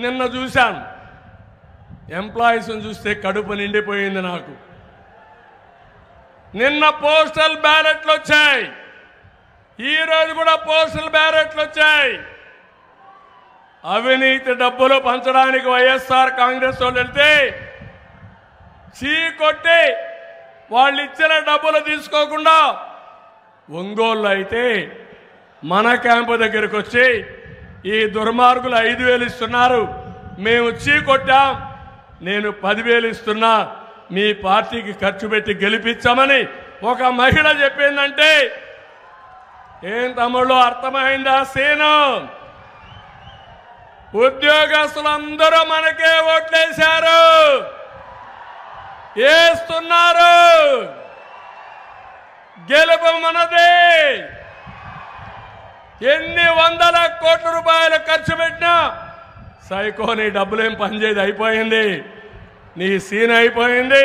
నిన్న చూశాను ఎంప్లాయీస్ని చూస్తే కడుపు నిండిపోయింది నాకు. నిన్న పోస్టల్ బ్యాలెట్లు వచ్చాయి, ఈ రోజు కూడా పోస్టల్ బ్యాలెట్లు వచ్చాయి. అవినీతి డబ్బులు పంచడానికి వైఎస్ఆర్ కాంగ్రెస్ వాళ్ళు వెళ్తే చీకొట్టి వాళ్ళు ఇచ్చిన డబ్బులు తీసుకోకుండా ఒంగోలు అయితే మన క్యాంపు దగ్గరికి వచ్చి ఈ దుర్మార్గులు 5,000 ఇస్తున్నారు, మేము చీకొట్టాం, నేను 10,000 ఇస్తున్నా, మీ పార్టీకి ఖర్చు పెట్టి గెలిపించామని ఒక మహిళ చెప్పిందంటే ఏం తమ్ముళ్ళు అర్థమైందా సీను? ఉద్యోగస్తులందరూ మనకే ఓట్లేశారు, వేస్తున్నారు, గెలుపు మనదే. ఎన్ని వందల కోట్ల రూపాయలు ఖర్చు పెట్టినా సైకో నీ డబ్బులేం పనిచేది, అయిపోయింది, నీ సీన్ అయిపోయింది.